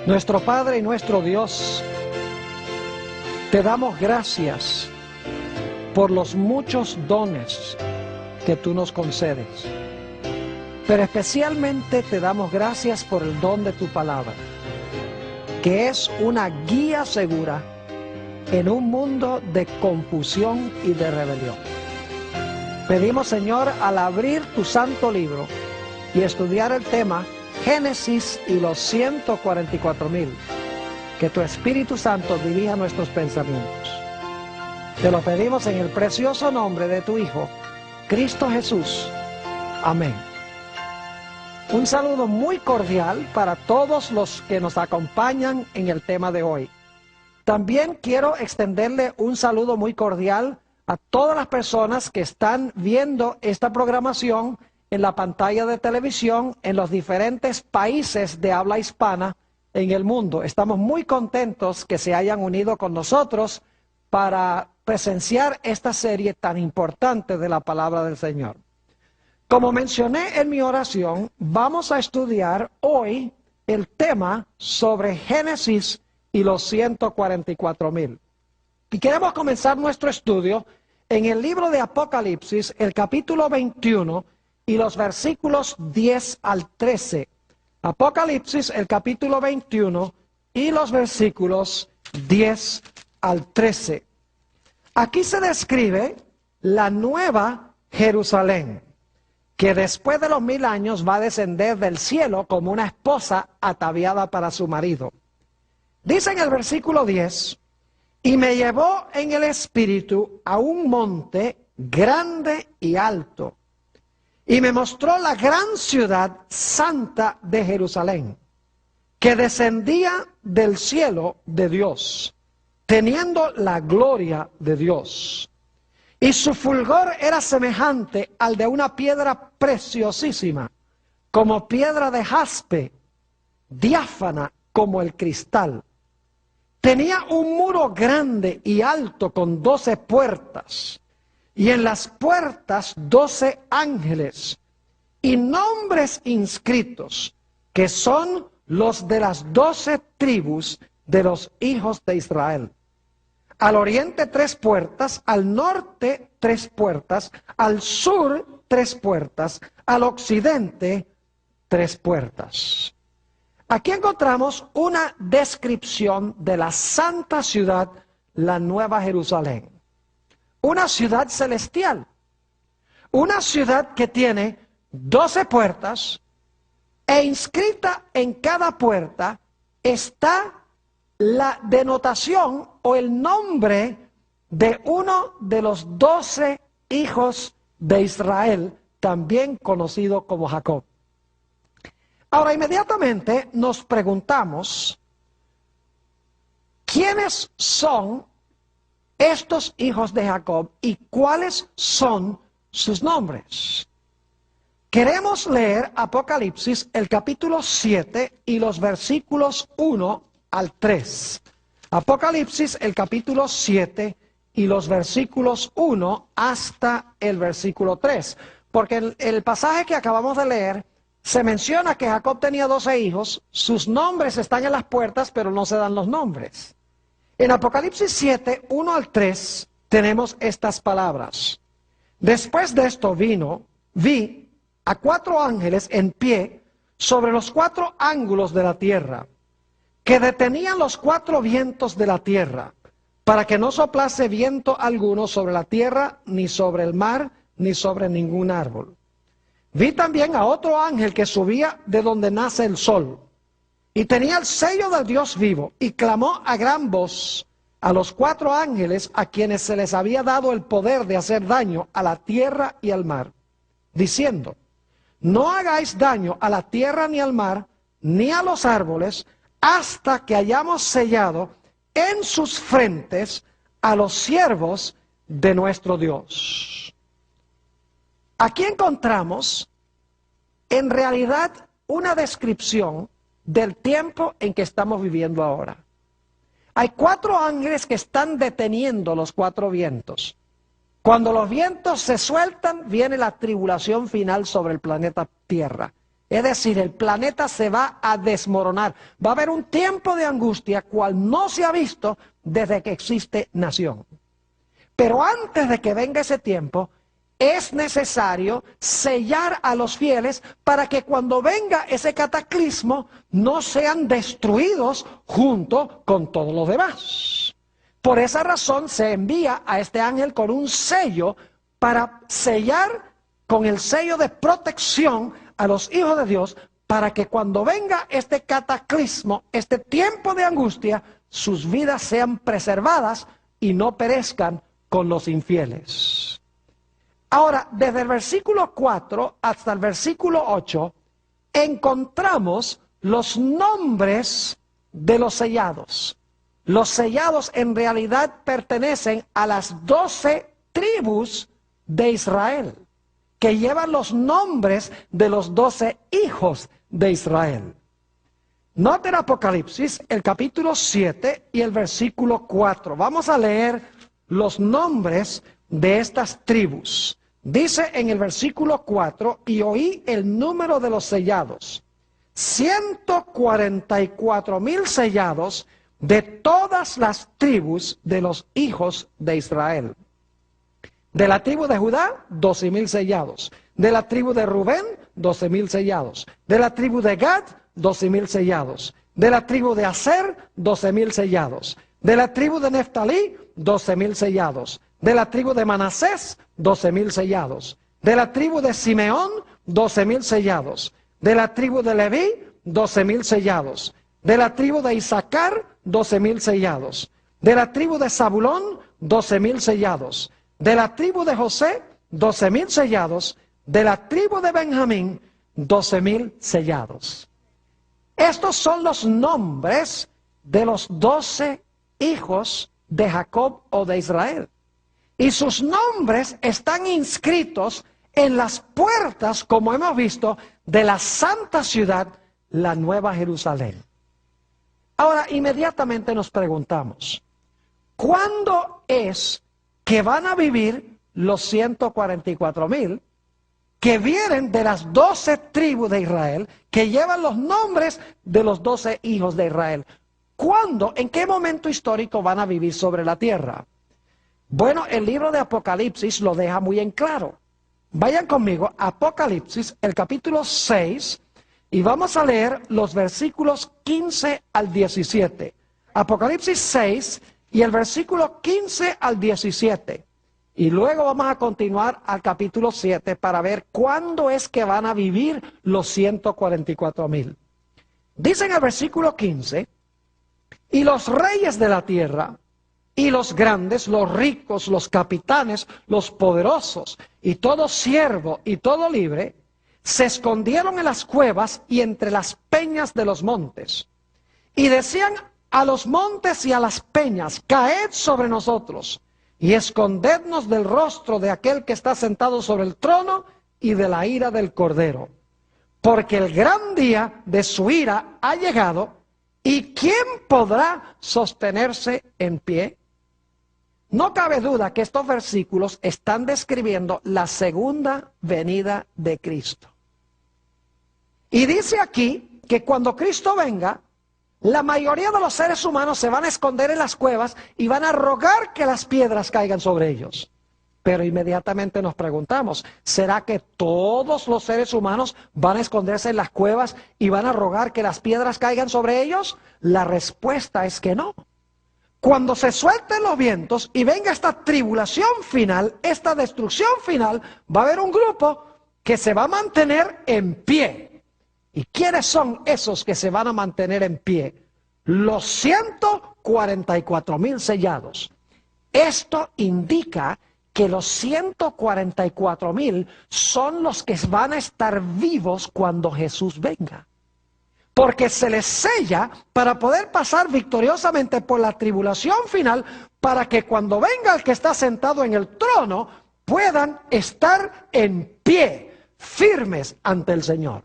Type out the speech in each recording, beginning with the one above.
Nuestro Padre y nuestro Dios, te damos gracias por los muchos dones que tú nos concedes. Pero especialmente te damos gracias por el don de tu palabra, que es una guía segura en un mundo de confusión y de rebelión. Pedimos, Señor, al abrir tu santo libro y estudiar el tema Génesis y los 144,000, que tu Espíritu Santo dirija nuestros pensamientos. Te lo pedimos en el precioso nombre de tu Hijo, Cristo Jesús. Amén. Un saludo muy cordial para todos los que nos acompañan en el tema de hoy. También quiero extenderle un saludo muy cordial a todas las personas que están viendo esta programación en la pantalla de televisión en los diferentes países de habla hispana en el mundo. Estamos muy contentos que se hayan unido con nosotros para presenciar esta serie tan importante de la palabra del Señor. Como mencioné en mi oración, vamos a estudiar hoy el tema sobre Génesis y los 144,000. Y queremos comenzar nuestro estudio en el libro de Apocalipsis, el capítulo 21 y los versículos 10 al 13. Apocalipsis, el capítulo 21 y los versículos 10 al 13. Aquí se describe la nueva Jerusalén, que después de los 1000 años va a descender del cielo como una esposa ataviada para su marido. Dice en el versículo 10, y me llevó en el espíritu a un monte grande y alto, y me mostró la gran ciudad santa de Jerusalén, que descendía del cielo de Dios, teniendo la gloria de Dios. Y su fulgor era semejante al de una piedra preciosísima, como piedra de jaspe, diáfana como el cristal. Tenía un muro grande y alto con 12 puertas, y en las puertas 12 ángeles, y nombres inscritos, que son los de las 12 tribus de los hijos de Israel. Al oriente 3 puertas, al norte 3 puertas, al sur 3 puertas, al occidente 3 puertas. Aquí encontramos una descripción de la santa ciudad, la Nueva Jerusalén. Una ciudad celestial. Una ciudad que tiene 12 puertas e inscrita en cada puerta está la denotación o el nombre de uno de los 12 hijos de Israel, también conocido como Jacob. Ahora, inmediatamente nos preguntamos, ¿quiénes son estos hijos de Jacob y cuáles son sus nombres? Queremos leer Apocalipsis, el capítulo 7 y los versículos 1 al 3. Apocalipsis, el capítulo 7 y los versículos 1 hasta el versículo 3. Porque el pasaje que acabamos de leer se menciona que Jacob tenía 12 hijos, sus nombres están en las puertas, pero no se dan los nombres. En Apocalipsis 7, 1 al 3, tenemos estas palabras. Después de esto vi a 4 ángeles en pie sobre los 4 ángulos de la tierra, que detenían los 4 vientos de la tierra, para que no soplase viento alguno sobre la tierra, ni sobre el mar, ni sobre ningún árbol. Vi también a otro ángel que subía de donde nace el sol, y tenía el sello del Dios vivo, y clamó a gran voz a los 4 ángeles a quienes se les había dado el poder de hacer daño a la tierra y al mar, diciendo, no hagáis daño a la tierra ni al mar, ni a los árboles, hasta que hayamos sellado en sus frentes a los siervos de nuestro Dios. Aquí encontramos en realidad una descripción del tiempo en que estamos viviendo ahora. Hay 4 ángeles que están deteniendo los 4 vientos. Cuando los vientos se sueltan, viene la tribulación final sobre el planeta Tierra. Es decir, el planeta se va a desmoronar. Va a haber un tiempo de angustia cual no se ha visto desde que existe nación. Pero antes de que venga ese tiempo, es necesario sellar a los fieles para que cuando venga ese cataclismo no sean destruidos junto con todos los demás. Por esa razón se envía a este ángel con un sello para sellar con el sello de protección a los hijos de Dios, para que cuando venga este cataclismo, este tiempo de angustia, sus vidas sean preservadas y no perezcan con los infieles. Ahora, desde el versículo 4 hasta el versículo 8, encontramos los nombres de los sellados. Los sellados en realidad pertenecen a las 12 tribus de Israel, que llevan los nombres de los 12 hijos de Israel. Noten Apocalipsis, el capítulo 7 y el versículo 4. Vamos a leer los nombres de estas tribus. Dice en el versículo 4, y oí el número de los sellados, 144,000 sellados de todas las tribus de los hijos de Israel. De la tribu de Judá, 12,000 sellados. De la tribu de Rubén, 12,000 sellados. De la tribu de Gad, 12,000 sellados. De la tribu de Aser, 12,000 sellados. De la tribu de Neftalí, 12,000 sellados. De la tribu de Manasés, 12,000 sellados. De la tribu de Simeón, 12,000 sellados. De la tribu de Leví, 12,000 sellados. De la tribu de Isaacar, 12,000 sellados. De la tribu de Zabulón, 12,000 sellados. De la tribu de José, 12,000 sellados. De la tribu de Benjamín, 12,000 sellados. Estos son los nombres de los 12 hijos de Jacob o de Israel. Y sus nombres están inscritos en las puertas, como hemos visto, de la santa ciudad, la Nueva Jerusalén. Ahora, inmediatamente nos preguntamos, ¿cuándo es que van a vivir los 144,000 que vienen de las 12 tribus de Israel, que llevan los nombres de los 12 hijos de Israel? ¿Cuándo, en qué momento histórico van a vivir sobre la tierra? Bueno, el libro de Apocalipsis lo deja muy en claro. Vayan conmigo a Apocalipsis, el capítulo 6, y vamos a leer los versículos 15 al 17. Apocalipsis 6 y el versículo 15 al 17. Y luego vamos a continuar al capítulo 7 para ver cuándo es que van a vivir los 144,000. Dice en el versículo 15, y los reyes de la tierra, y los grandes, los ricos, los capitanes, los poderosos, y todo siervo y todo libre, se escondieron en las cuevas y entre las peñas de los montes. Y decían a los montes y a las peñas, caed sobre nosotros, y escondednos del rostro de aquel que está sentado sobre el trono y de la ira del Cordero. Porque el gran día de su ira ha llegado, ¿y quién podrá sostenerse en pie? No cabe duda que estos versículos están describiendo la segunda venida de Cristo. Y dice aquí que cuando Cristo venga, la mayoría de los seres humanos se van a esconder en las cuevas y van a rogar que las piedras caigan sobre ellos. Pero inmediatamente nos preguntamos, ¿será que todos los seres humanos van a esconderse en las cuevas y van a rogar que las piedras caigan sobre ellos? La respuesta es que no. Cuando se suelten los vientos y venga esta tribulación final, esta destrucción final, va a haber un grupo que se va a mantener en pie. ¿Y quiénes son esos que se van a mantener en pie? Los 144,000 sellados. Esto indica que los 144,000 son los que van a estar vivos cuando Jesús venga. Porque se les sella para poder pasar victoriosamente por la tribulación final, para que cuando venga el que está sentado en el trono, puedan estar en pie, firmes ante el Señor.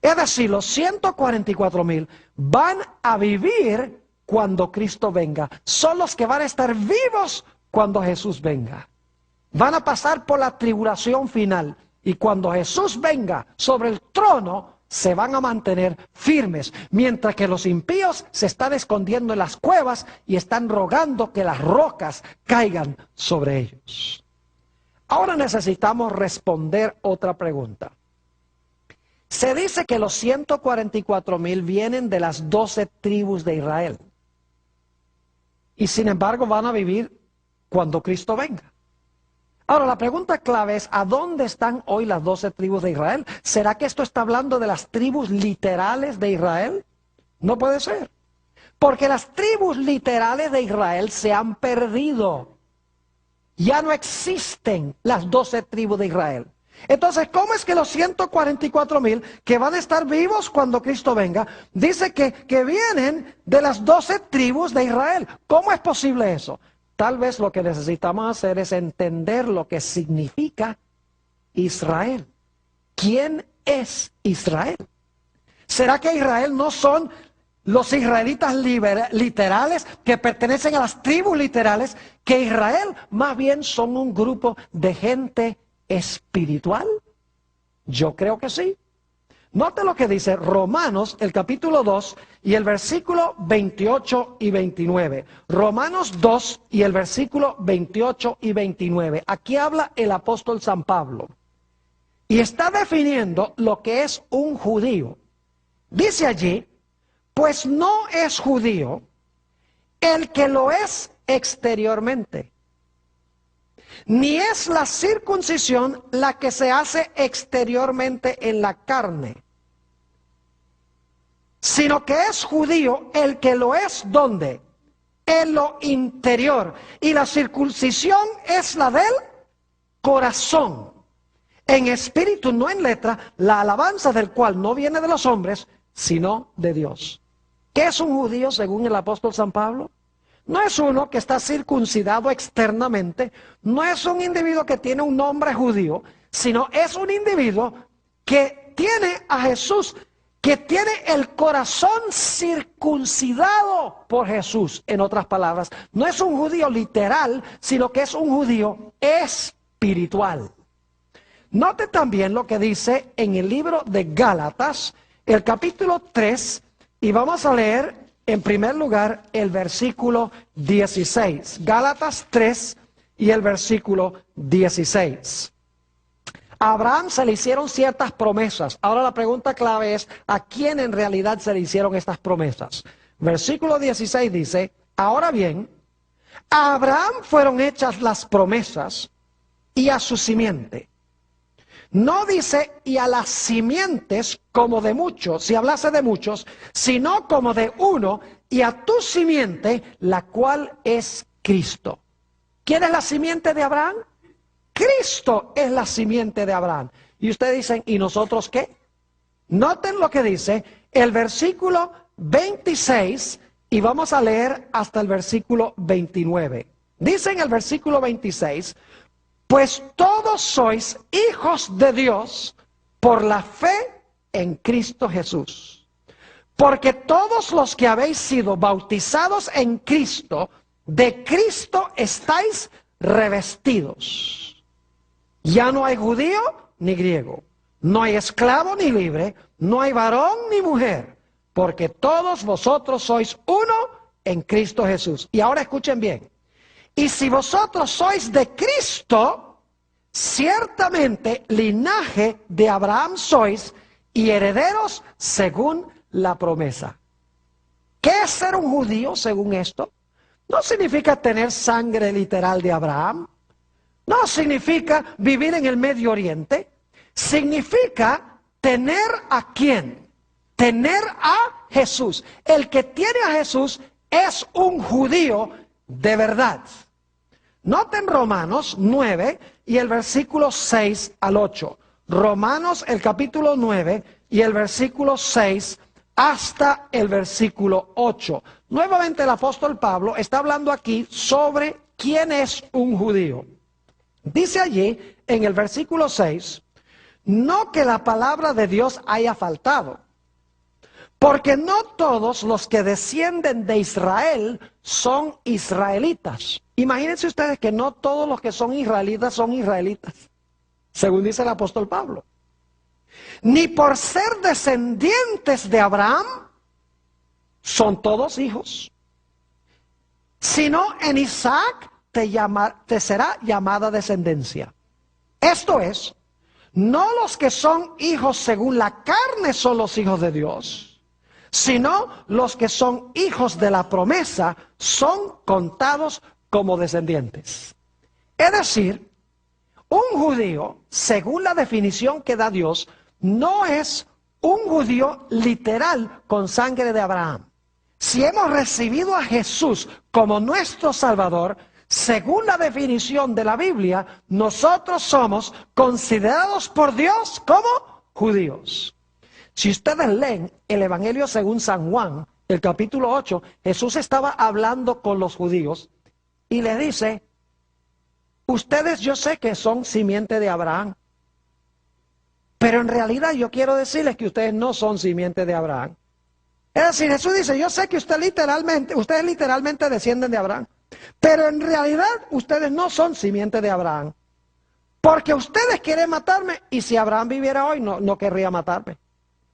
Es decir, los 144,000 van a vivir cuando Cristo venga. Son los que van a estar vivos cuando Jesús venga. Van a pasar por la tribulación final. Y cuando Jesús venga sobre el trono, se van a mantener firmes, mientras que los impíos se están escondiendo en las cuevas y están rogando que las rocas caigan sobre ellos. Ahora necesitamos responder otra pregunta. Se dice que los 144,000 vienen de las 12 tribus de Israel. Y sin embargo van a vivir cuando Cristo venga. Ahora la pregunta clave es, ¿a dónde están hoy las 12 tribus de Israel? ¿Será que esto está hablando de las tribus literales de Israel? No puede ser. Porque las tribus literales de Israel se han perdido. Ya no existen las 12 tribus de Israel. Entonces, ¿cómo es que los 144,000 que van a estar vivos cuando Cristo venga, dice que vienen de las 12 tribus de Israel? ¿Cómo es posible eso? Tal vez lo que necesitamos hacer es entender lo que significa Israel. ¿Quién es Israel? ¿Será que Israel no son los israelitas literales que pertenecen a las tribus literales? Que Israel más bien son un grupo de gente espiritual. Yo creo que sí. Note lo que dice Romanos, el capítulo 2 y el versículo 28 y 29. Romanos 2 y el versículo 28 y 29. Aquí habla el apóstol San Pablo. Y está definiendo lo que es un judío. Dice allí, pues no es judío el que lo es exteriormente, ni es la circuncisión la que se hace exteriormente en la carne, sino que es judío el que lo es, ¿dónde? En lo interior. Y la circuncisión es la del corazón, en espíritu, no en letra, la alabanza del cual no viene de los hombres, sino de Dios. ¿Qué es un judío según el apóstol San Pablo? No es uno que está circuncidado externamente, no es un individuo que tiene un nombre judío, sino es un individuo que tiene a Jesús, que tiene el corazón circuncidado por Jesús. En otras palabras, no es un judío literal, sino que es un judío espiritual. Note también lo que dice en el libro de Gálatas, el capítulo 3, y vamos a leer en primer lugar el versículo 16. Gálatas 3 y el versículo 16. A Abraham se le hicieron ciertas promesas. Ahora la pregunta clave es, ¿a quién en realidad se le hicieron estas promesas? Versículo 16 dice, ahora bien, a Abraham fueron hechas las promesas y a su simiente. No dice, y a las simientes como de muchos, si hablase de muchos, sino como de uno, y a tu simiente, la cual es Cristo. ¿Quién es la simiente de Abraham? Cristo es la simiente de Abraham. Y ustedes dicen, ¿y nosotros qué? Noten lo que dice el versículo 26, y vamos a leer hasta el versículo 29. Dice en el versículo 26, pues todos sois hijos de Dios por la fe en Cristo Jesús. Porque todos los que habéis sido bautizados en Cristo, de Cristo estáis revestidos. Ya no hay judío ni griego, no hay esclavo ni libre, no hay varón ni mujer, porque todos vosotros sois uno en Cristo Jesús. Y ahora escuchen bien. Y si vosotros sois de Cristo, ciertamente linaje de Abraham sois y herederos según la promesa. ¿Qué es ser un judío según esto? No significa tener sangre literal de Abraham. No significa vivir en el Medio Oriente. Significa tener ¿a quién? Tener a Jesús. El que tiene a Jesús es un judío de verdad. Noten Romanos 9 y el versículo 6 al 8. Romanos el capítulo 9 y el versículo 6 hasta el versículo 8. Nuevamente el apóstol Pablo está hablando aquí sobre quién es un judío. Dice allí en el versículo 6, no que la palabra de Dios haya faltado, porque no todos los que descienden de Israel son israelitas. Imagínense ustedes que no todos los que son israelitas, según dice el apóstol Pablo. ni por ser descendientes de Abraham, son todos hijos, sino en Isaac te será llamada descendencia. Esto es, no los que son hijos según la carne son los hijos de Dios, sino los que son hijos de la promesa son contados como descendientes. Es decir, un judío, según la definición que da Dios, no es un judío literal con sangre de Abraham. Si hemos recibido a Jesús como nuestro Salvador, según la definición de la Biblia, nosotros somos considerados por Dios como judíos. Si ustedes leen el Evangelio según San Juan, el capítulo 8, Jesús estaba hablando con los judíos y les dice, ustedes yo sé que son simiente de Abraham, pero en realidad yo quiero decirles que ustedes no son simiente de Abraham. Es decir, Jesús dice, yo sé que ustedes literalmente descienden de Abraham, pero en realidad ustedes no son simiente de Abraham, porque ustedes quieren matarme y si Abraham viviera hoy no querría matarme.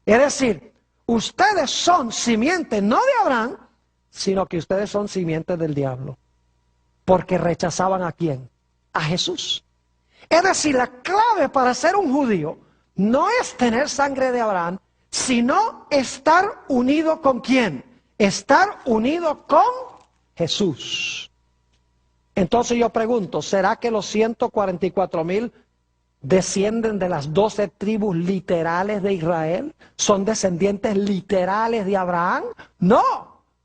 Es decir, ustedes son simiente no de Abraham, sino que ustedes son simiente del diablo, porque rechazaban ¿a quién? A Jesús. Es decir, la clave para ser un judío no es tener sangre de Abraham, sino estar unido ¿con quién? Estar unido con Jesús. Entonces yo pregunto, ¿será que los 144,000 descienden de las 12 tribus literales de Israel? ¿Son descendientes literales de Abraham? No,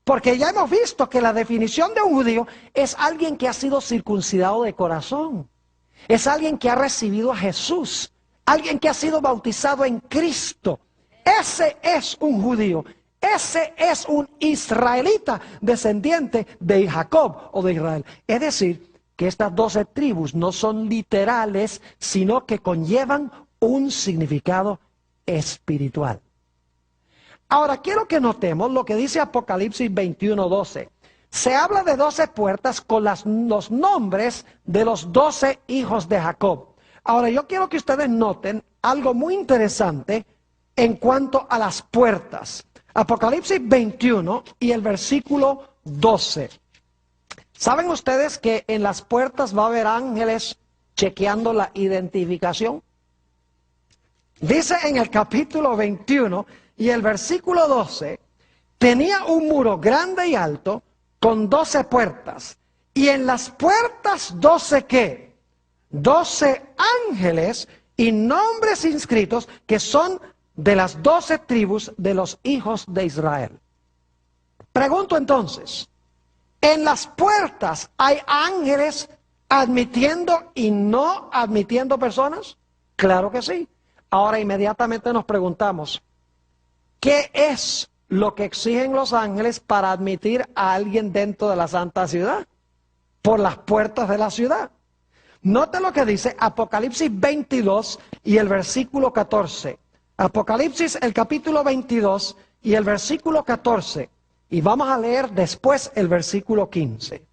porque ya hemos visto que la definición de un judío es alguien que ha sido circuncidado de corazón. Es alguien que ha recibido a Jesús, alguien que ha sido bautizado en Cristo. Ese es un judío, ese es un israelita descendiente de Jacob o de Israel. Es decir, que estas 12 tribus no son literales, sino que conllevan un significado espiritual. Ahora, quiero que notemos lo que dice Apocalipsis 21:12. Se habla de 12 puertas con los nombres de los 12 hijos de Jacob. Ahora, yo quiero que ustedes noten algo muy interesante en cuanto a las puertas. Apocalipsis 21 y el versículo 12. ¿Saben ustedes que en las puertas va a haber ángeles chequeando la identificación? Dice en el capítulo 21 y el versículo 12, tenía un muro grande y alto con 12 puertas. Y en las puertas 12 ¿qué? 12 ángeles y nombres inscritos que son de las 12 tribus de los hijos de Israel. Pregunto entonces, ¿en las puertas hay ángeles admitiendo y no admitiendo personas? Claro que sí. Ahora inmediatamente nos preguntamos, ¿qué es lo que exigen los ángeles para admitir a alguien dentro de la santa ciudad? Por las puertas de la ciudad. Note lo que dice Apocalipsis 22 y el versículo 14. Apocalipsis, el capítulo 22 y el versículo 14. Y vamos a leer después el versículo 15.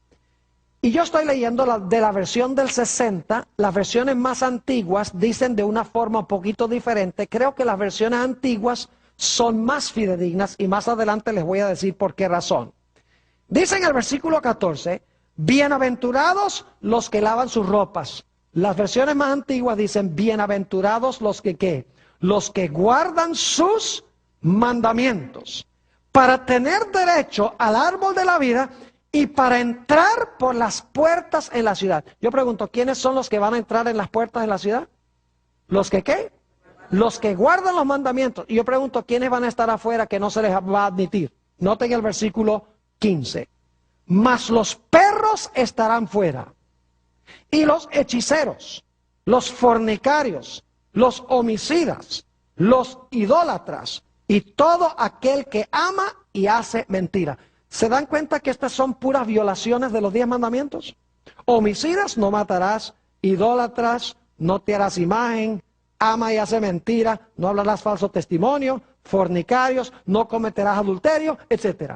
Y yo estoy leyendo de la versión del 60. Las versiones más antiguas dicen de una forma un poquito diferente. Creo que las versiones antiguas son más fidedignas y más adelante les voy a decir por qué razón. Dice en el versículo 14, bienaventurados los que lavan sus ropas. Las versiones más antiguas dicen, bienaventurados los que ¿qué? Los que guardan sus mandamientos, para tener derecho al árbol de la vida y para entrar por las puertas en la ciudad. Yo pregunto, ¿quiénes son los que van a entrar en las puertas de la ciudad? ¿Los que qué? Los que guardan los mandamientos. Y yo pregunto, ¿quiénes van a estar afuera que no se les va a admitir? Noten el versículo 15. Mas los perros estarán fuera, y los hechiceros, los fornicarios, los homicidas, los idólatras y todo aquel que ama y hace mentira. ¿Se dan cuenta que estas son puras violaciones de los 10 mandamientos? Homicidas, no matarás. Idólatras, no te harás imagen. Ama y hace mentira, no hablarás falso testimonio. Fornicarios, no cometerás adulterio, etc.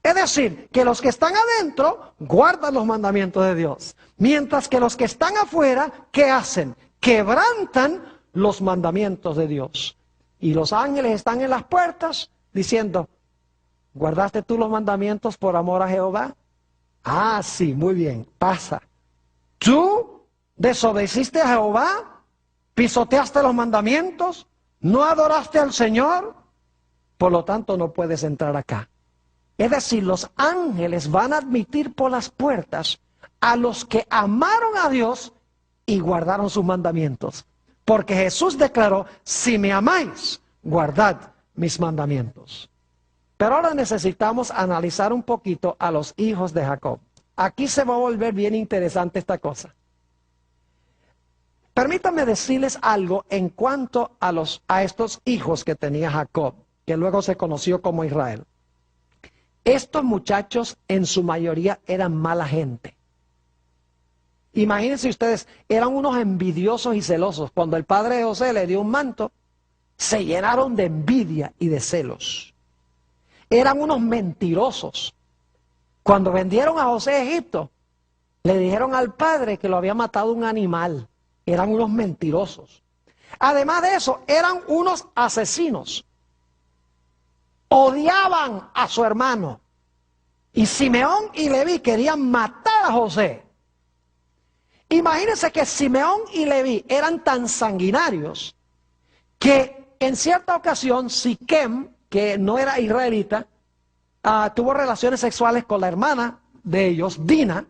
Es decir, que los que están adentro guardan los mandamientos de Dios. Mientras que los que están afuera, ¿qué hacen? Quebrantan los mandamientos de Dios. Y los ángeles están en las puertas diciendo, ¿guardaste tú los mandamientos por amor a Jehová? Ah, sí, muy bien, pasa. ¿Tú desobedeciste a Jehová? ¿Pisoteaste los mandamientos? ¿No adoraste al Señor? Por lo tanto, no puedes entrar acá. Es decir, los ángeles van a admitir por las puertas a los que amaron a Dios y guardaron sus mandamientos. Porque Jesús declaró, si me amáis, guardad mis mandamientos. Pero ahora necesitamos analizar un poquito a los hijos de Jacob. Aquí se va a volver bien interesante esta cosa. Permítanme decirles algo en cuanto a estos hijos que tenía Jacob, que luego se conoció como Israel. Estos muchachos en su mayoría eran mala gente. Imagínense ustedes, eran unos envidiosos y celosos. Cuando el padre de José le dio un manto, se llenaron de envidia y de celos. Eran unos mentirosos. Cuando vendieron a José a Egipto, le dijeron al padre que lo había matado un animal. Eran unos mentirosos. Además de eso, eran unos asesinos. Odiaban a su hermano. Y Simeón y Leví querían matar a José. Imagínense que Simeón y Leví eran tan sanguinarios que en cierta ocasión Siquem, que no era israelita, tuvo relaciones sexuales con la hermana de ellos, Dina,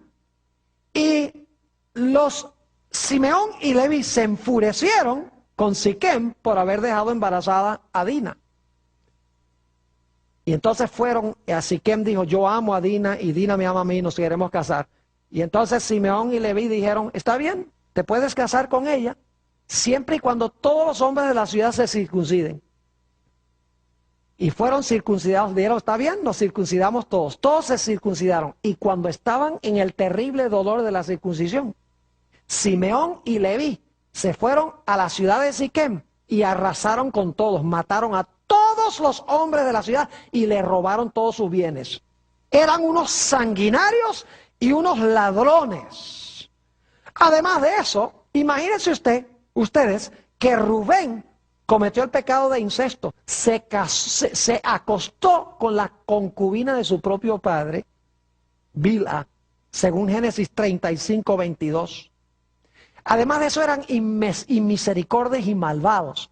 y los Simeón y Leví se enfurecieron con Siquem por haber dejado embarazada a Dina. Y entonces fueron, a Siquem dijo, yo amo a Dina y Dina me ama a mí, nos queremos casar. Y entonces Simeón y Leví dijeron, está bien, te puedes casar con ella, siempre y cuando todos los hombres de la ciudad se circunciden. Y fueron circuncidados, dijeron, está bien, nos circuncidamos todos. Todos se circuncidaron. Y cuando estaban en el terrible dolor de la circuncisión, Simeón y Leví se fueron a la ciudad de Siquem y arrasaron con todos, mataron a todos los hombres de la ciudad y le robaron todos sus bienes. Eran unos sanguinarios y unos ladrones. Además de eso, imagínense ustedes que Rubén cometió el pecado de incesto, se acostó con la concubina de su propio padre, Bilha, según Génesis 35, 22. Además de eso eran inmisericordios y malvados.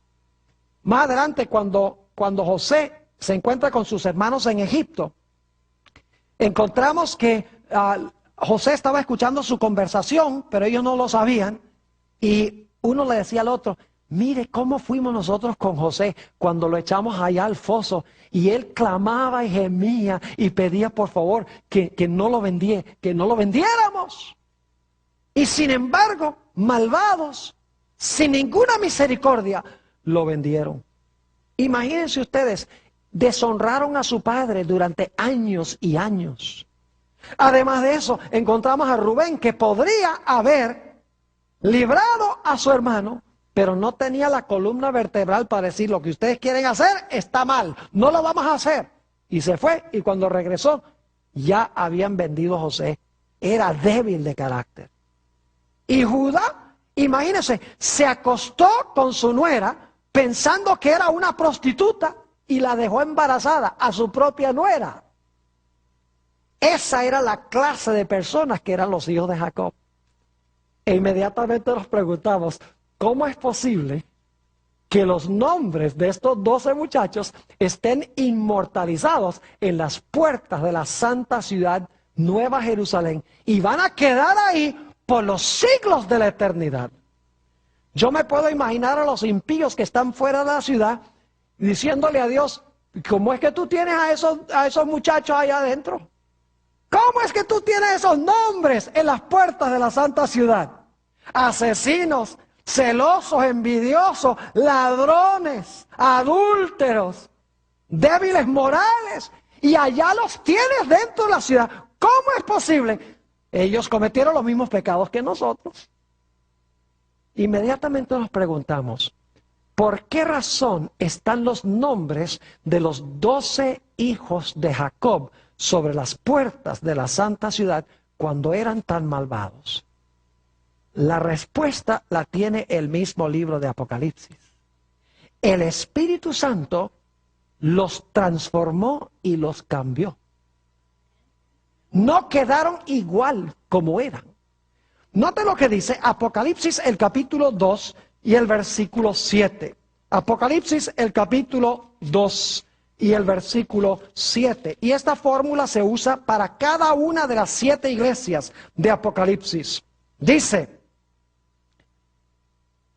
Más adelante cuando José se encuentra con sus hermanos en Egipto, encontramos que José estaba escuchando su conversación, pero ellos no lo sabían, y uno le decía al otro, mire cómo fuimos nosotros con José cuando lo echamos allá al foso, y él clamaba y gemía y pedía por favor que no lo vendiéramos. Y sin embargo, malvados, sin ninguna misericordia, lo vendieron. Imagínense ustedes, deshonraron a su padre durante años y años. Además de eso, encontramos a Rubén que podría haber librado a su hermano, pero no tenía la columna vertebral para decir lo que ustedes quieren hacer está mal, no lo vamos a hacer. Y se fue, y cuando regresó, ya habían vendido a José. Era débil de carácter. Y Judá, imagínense, se acostó con su nuera pensando que era una prostituta y la dejó embarazada a su propia nuera. Esa era la clase de personas que eran los hijos de Jacob. E inmediatamente nos preguntamos, ¿cómo es posible que los nombres de estos 12 muchachos estén inmortalizados en las puertas de la santa ciudad Nueva Jerusalén y van a quedar ahí por los siglos de la eternidad? Yo me puedo imaginar a los impíos que están fuera de la ciudad diciéndole a Dios, ¿cómo es que tú tienes a esos muchachos allá adentro? ¿Cómo es que tú tienes esos nombres en las puertas de la santa ciudad? Asesinos, celosos, envidiosos, ladrones, adúlteros, débiles morales, y allá los tienes dentro de la ciudad. ¿Cómo es posible? Ellos cometieron los mismos pecados que nosotros. Inmediatamente nos preguntamos, ¿por qué razón están los nombres de los 12 hijos de Jacob sobre las puertas de la santa ciudad cuando eran tan malvados? La respuesta la tiene el mismo libro de Apocalipsis. El Espíritu Santo los transformó y los cambió. No quedaron igual como eran. Note lo que dice Apocalipsis el capítulo 2 y el versículo 7. Apocalipsis el capítulo 2 y el versículo 7. Y esta fórmula se usa para cada una de las 7 iglesias de Apocalipsis. Dice: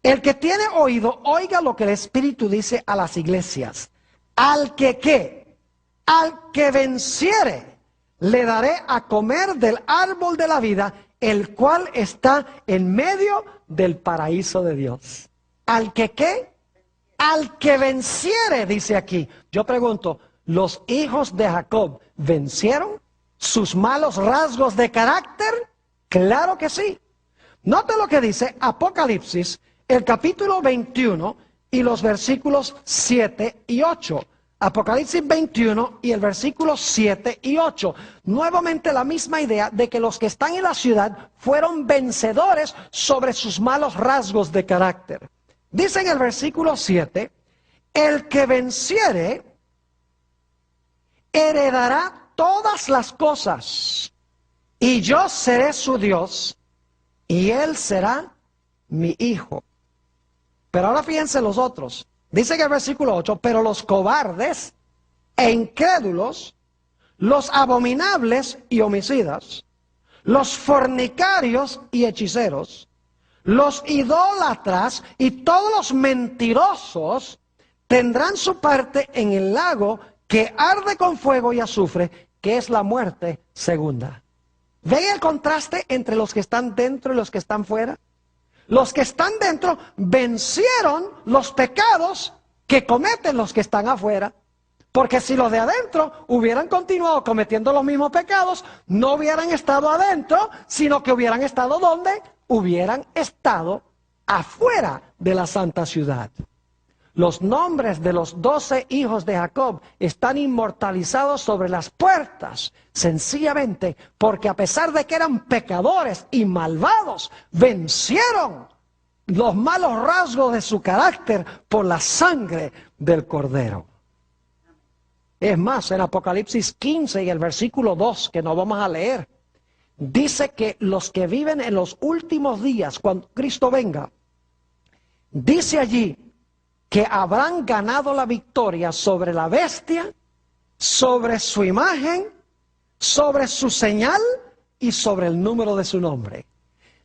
el que tiene oído, oiga lo que el Espíritu dice a las iglesias. Al que ¿qué? Al que venciere, le daré a comer del árbol de la vida, el cual está en medio del paraíso de Dios. ¿Al que qué? Al que venciere, dice aquí. Yo pregunto, ¿los hijos de Jacob vencieron sus malos rasgos de carácter? Claro que sí. Note lo que dice Apocalipsis, el capítulo 21 y los versículos 7 y 8. Apocalipsis 21 y el versículo 7 y 8. Nuevamente la misma idea de que los que están en la ciudad fueron vencedores sobre sus malos rasgos de carácter. Dice en el versículo 7, el que venciere heredará todas las cosas, y yo seré su Dios, y él será mi hijo. Pero ahora fíjense los otros. Dice en el versículo 8, pero los cobardes e incrédulos, los abominables y homicidas, los fornicarios y hechiceros, los idólatras y todos los mentirosos tendrán su parte en el lago que arde con fuego y azufre, que es la muerte segunda. ¿Ven el contraste entre los que están dentro y los que están fuera? Los que están dentro vencieron los pecados que cometen los que están afuera. Porque si los de adentro hubieran continuado cometiendo los mismos pecados, no hubieran estado adentro, sino que hubieran estado ¿dónde? Hubieran estado afuera de la santa ciudad. Los nombres de los 12 hijos de Jacob están inmortalizados sobre las puertas, sencillamente porque a pesar de que eran pecadores y malvados, vencieron los malos rasgos de su carácter por la sangre del Cordero. Es más, en Apocalipsis 15 y el versículo 2, que no vamos a leer, dice que los que viven en los últimos días, cuando Cristo venga, dice allí que habrán ganado la victoria sobre la bestia, sobre su imagen, sobre su señal y sobre el número de su nombre.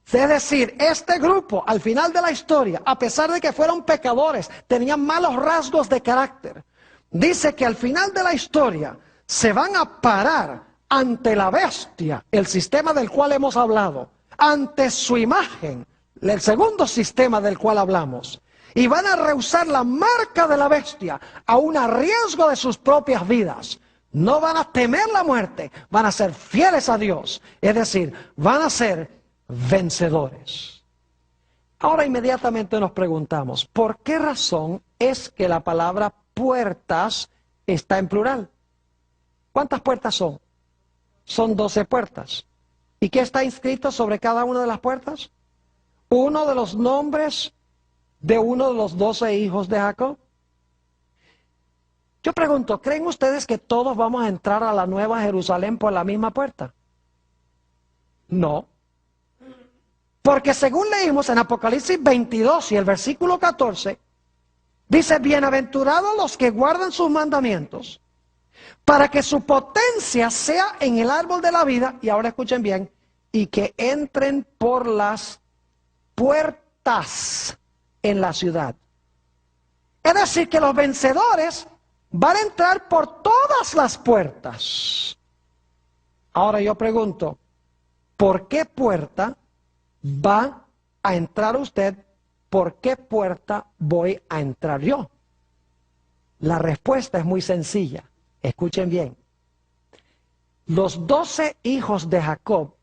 Es decir, este grupo al final de la historia, a pesar de que fueron pecadores, tenían malos rasgos de carácter, dice que al final de la historia se van a parar ante la bestia, el sistema del cual hemos hablado, ante su imagen, el segundo sistema del cual hablamos. Y van a rehusar la marca de la bestia, aun a riesgo de sus propias vidas. No van a temer la muerte, van a ser fieles a Dios. Es decir, van a ser vencedores. Ahora inmediatamente nos preguntamos, ¿por qué razón es que la palabra puertas está en plural? ¿Cuántas puertas son? Son 12 puertas. ¿Y qué está inscrito sobre cada una de las puertas? Uno de los nombres de uno de los 12 hijos de Jacob. Yo pregunto, ¿creen ustedes que todos vamos a entrar a la Nueva Jerusalén por la misma puerta? No. Porque según leímos en Apocalipsis 22 y el versículo 14, dice, bienaventurados los que guardan sus mandamientos, para que su potencia sea en el árbol de la vida, y ahora escuchen bien, y que entren por las puertas en la ciudad. Es decir, que los vencedores van a entrar por todas las puertas. Ahora yo pregunto, ¿por qué puerta va a entrar usted? ¿Por qué puerta voy a entrar yo? La respuesta es muy sencilla. Escuchen bien. Los 12 hijos de Jacob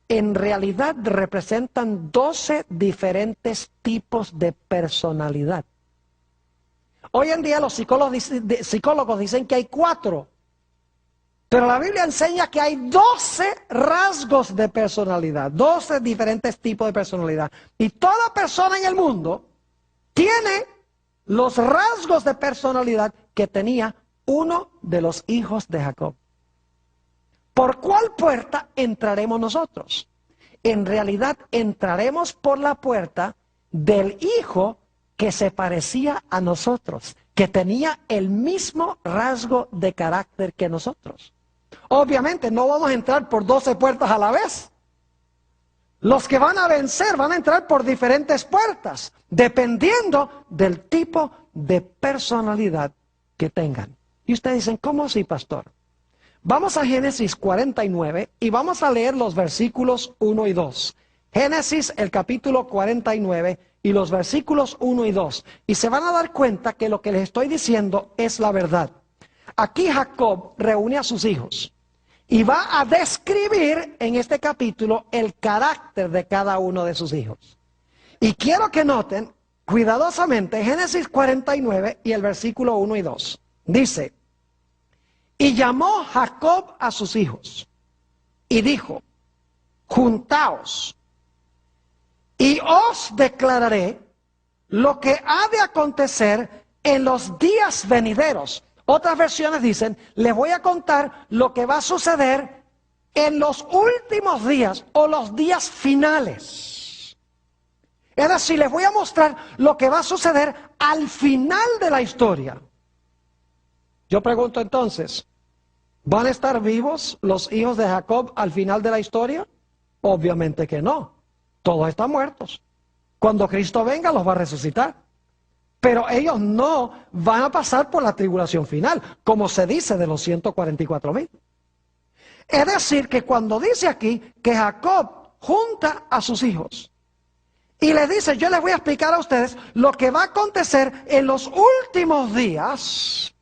en realidad representan 12 diferentes tipos de personalidad. Hoy en día los psicólogos dicen que hay 4, Pero la Biblia enseña que hay 12 rasgos de personalidad, 12 diferentes tipos de personalidad. Y toda persona en el mundo tiene los rasgos de personalidad que tenía uno de los hijos de Jacob. ¿Por cuál puerta entraremos nosotros? En realidad entraremos por la puerta del hijo que se parecía a nosotros, que tenía el mismo rasgo de carácter que nosotros. Obviamente no vamos a entrar por 12 puertas a la vez. Los que van a vencer van a entrar por diferentes puertas, dependiendo del tipo de personalidad que tengan. Y ustedes dicen, ¿cómo así, pastor? Vamos a Génesis 49 y vamos a leer los versículos 1 y 2. Génesis, el capítulo 49 y los versículos 1 y 2. Y se van a dar cuenta que lo que les estoy diciendo es la verdad. Aquí Jacob reúne a sus hijos y va a describir en este capítulo el carácter de cada uno de sus hijos. Y quiero que noten cuidadosamente Génesis 49 y el versículo 1 y 2. Dice, y llamó Jacob a sus hijos y dijo, juntaos y os declararé lo que ha de acontecer en los días venideros. Otras versiones dicen, les voy a contar lo que va a suceder en los últimos días o los días finales. Es decir, les voy a mostrar lo que va a suceder al final de la historia. Yo pregunto entonces, ¿van a estar vivos los hijos de Jacob al final de la historia? Obviamente que no. Todos están muertos. Cuando Cristo venga los va a resucitar. Pero ellos no van a pasar por la tribulación final, como se dice de los 144,000. Es decir, que cuando dice aquí que Jacob junta a sus hijos y les dice, yo les voy a explicar a ustedes lo que va a acontecer en los últimos días,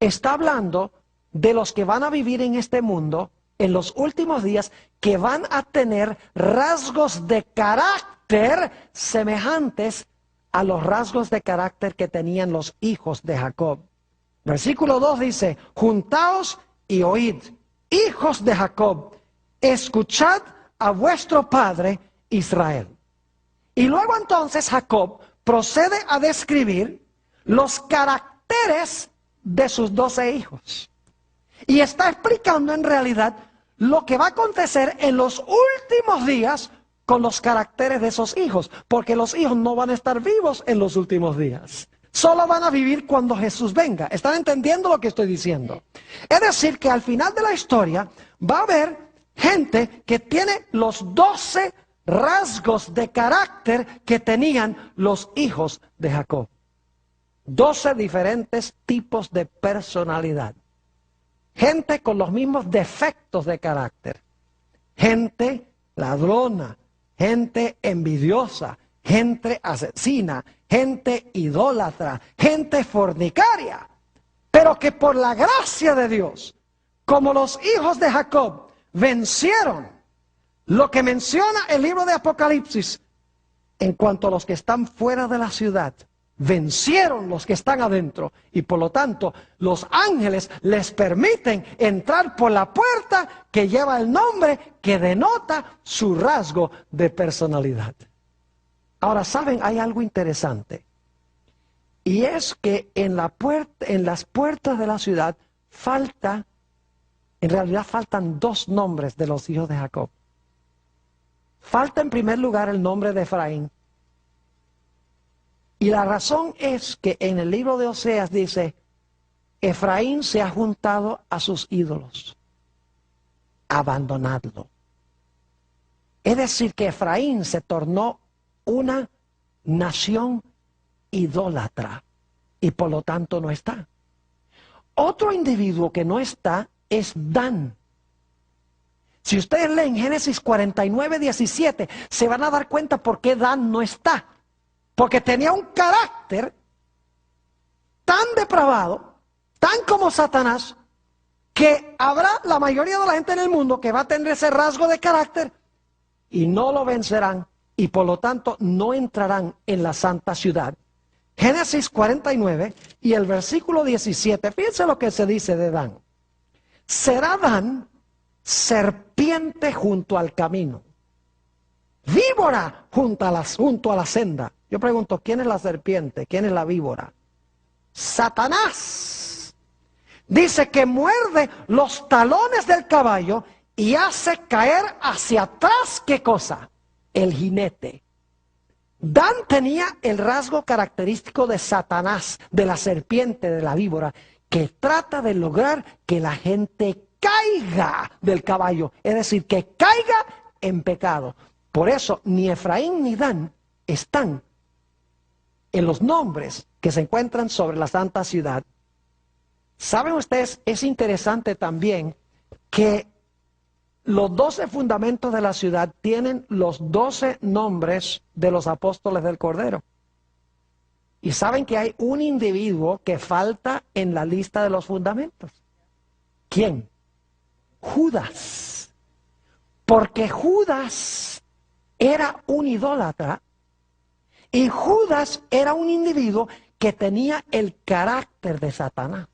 está hablando de los que van a vivir en este mundo en los últimos días, que van a tener rasgos de carácter semejantes a los rasgos de carácter que tenían los hijos de Jacob. Versículo 2 dice, juntaos y oíd, hijos de Jacob, escuchad a vuestro padre Israel. Y luego entonces Jacob procede a describir los caracteres de sus 12 hijos. Y está explicando en realidad lo que va a acontecer en los últimos días con los caracteres de esos hijos, porque los hijos no van a estar vivos en los últimos días. Solo van a vivir cuando Jesús venga. ¿Están entendiendo lo que estoy diciendo? Es decir, que al final de la historia va a haber gente que tiene los 12 rasgos de carácter que tenían los hijos de Jacob. 12 diferentes tipos de personalidad. Gente con los mismos defectos de carácter. Gente ladrona, gente envidiosa, gente asesina, gente idólatra, gente fornicaria. Pero que por la gracia de Dios, como los hijos de Jacob vencieron lo que menciona el libro de Apocalipsis, en cuanto a los que están fuera de la ciudad, vencieron los que están adentro, y por lo tanto los ángeles les permiten entrar por la puerta que lleva el nombre que denota su rasgo de personalidad. Ahora, ¿saben? Hay algo interesante, y es que en las puertas de la ciudad en realidad faltan 2 nombres de los hijos de Jacob. Falta en primer lugar el nombre de Efraín. Y la razón es que en el libro de Oseas dice, Efraín se ha juntado a sus ídolos, abandonadlo. Es decir, que Efraín se tornó una nación idólatra y por lo tanto no está. Otro individuo que no está es Dan. Si ustedes leen Génesis 49, 17, se van a dar cuenta por qué Dan no está. Porque tenía un carácter tan depravado, tan como Satanás, que habrá la mayoría de la gente en el mundo que va a tener ese rasgo de carácter y no lo vencerán y por lo tanto no entrarán en la santa ciudad. Génesis 49 y el versículo 17, fíjense lo que se dice de Dan. será Dan serpiente junto al camino, víbora junto a la senda. Yo pregunto, ¿quién es la serpiente? ¿Quién es la víbora? Satanás. Dice que muerde los talones del caballo y hace caer hacia atrás, ¿qué cosa? El jinete. Dan tenía el rasgo característico de Satanás, de la serpiente, de la víbora, que trata de lograr que la gente caiga del caballo, es decir, que caiga en pecado. Por eso ni Efraín ni Dan están en los nombres que se encuentran sobre la santa ciudad. ¿Saben ustedes? Es interesante también que los 12 fundamentos de la ciudad tienen los 12 nombres de los apóstoles del Cordero. Y saben que hay un individuo que falta en la lista de los fundamentos. ¿Quién? Judas. Porque Judas era un idólatra y Judas era un individuo que tenía el carácter de Satanás.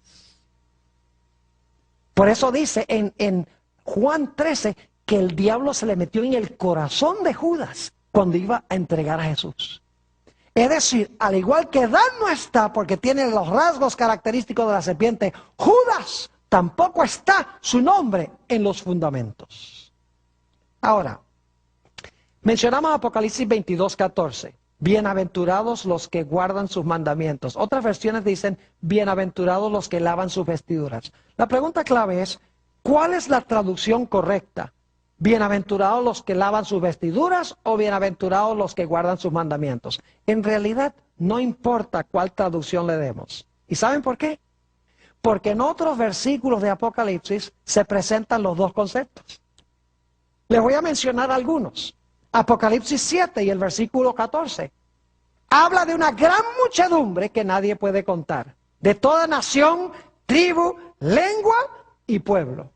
Por eso dice en Juan 13 que el diablo se le metió en el corazón de Judas cuando iba a entregar a Jesús. Es decir, al igual que Dan no está porque tiene los rasgos característicos de la serpiente, Judas tampoco está su nombre en los fundamentos. Ahora, mencionamos Apocalipsis 22:14. Bienaventurados los que guardan sus mandamientos. Otras versiones dicen, bienaventurados los que lavan sus vestiduras. La pregunta clave es, ¿cuál es la traducción correcta? ¿Bienaventurados los que lavan sus vestiduras o bienaventurados los que guardan sus mandamientos? En realidad, no importa cuál traducción le demos. ¿Y saben por qué? Porque en otros versículos de Apocalipsis se presentan los dos conceptos. Les voy a mencionar algunos. Apocalipsis 7 y el versículo 14. Habla de una gran muchedumbre que nadie puede contar. De toda nación, tribu, lengua y pueblo.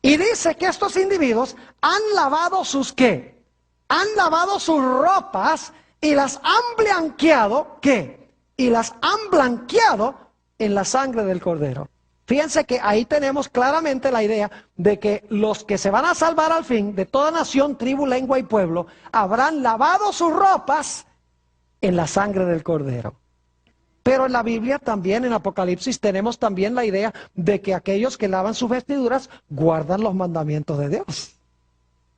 Y dice que estos individuos han lavado sus ¿qué? Han lavado sus ropas y las han blanqueado, ¿qué? Y las han blanqueado en la sangre del Cordero. Fíjense que ahí tenemos claramente la idea de que los que se van a salvar al fin, de toda nación, tribu, lengua y pueblo, habrán lavado sus ropas en la sangre del Cordero. Pero en la Biblia también, en Apocalipsis, tenemos también la idea de que aquellos que lavan sus vestiduras guardan los mandamientos de Dios.